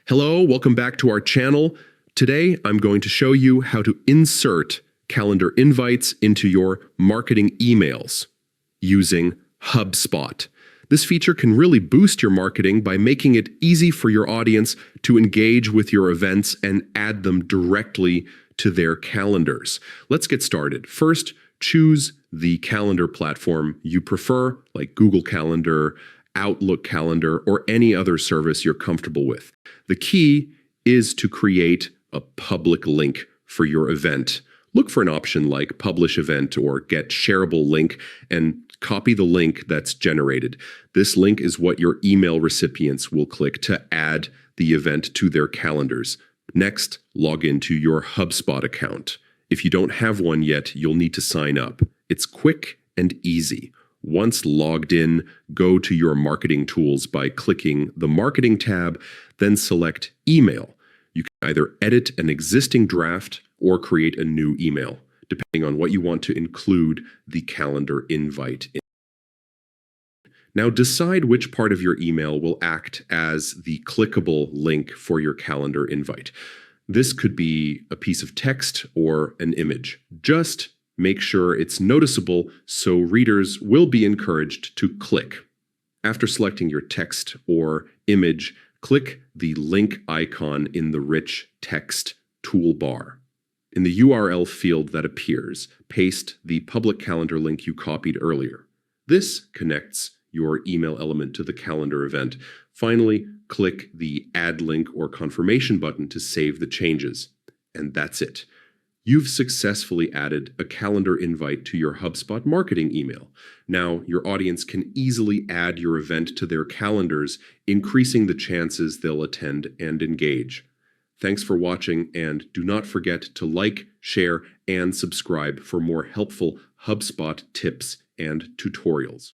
Hello, welcome back to our channel. Today, I'm going to show you how to insert calendar invites into your marketing emails using Hubspot. This feature can really boost your marketing by making it easy for your audience to engage with your events and add them directly to their calendars. Let's get started. First, choose the calendar platform you prefer, like Google Calendar, Outlook Calendar, or any other service you're comfortable with. The key is to create a public link for your event. Look for an option like Publish Event or Get Shareable Link and copy the link that's generated. This link is what your email recipients will click to add the event to their calendars. Next, log into your Hubspot account. If you don't have one yet, you'll need to sign up. It's quick and easy. Once logged in, go to your marketing tools by clicking the Marketing tab, then select Email. You can either edit an existing draft or create a new email, depending on what you want to include the calendar invite in. Now decide which part of your email will act as the clickable link for your calendar invite. This could be a piece of text or an image. Just make sure it's noticeable so readers will be encouraged to click. After selecting your text or image, click the link icon in the rich text toolbar. In the URL field that appears, paste the public calendar link you copied earlier. This connects your email element to the calendar event. Finally, click the Add Link or Confirmation button to save the changes. And that's it. You've successfully added a calendar invite to your HubSpot marketing email. Now, your audience can easily add your event to their calendars, increasing the chances they'll attend and engage. Thanks for watching, and do not forget to like, share, and subscribe for more helpful HubSpot tips and tutorials.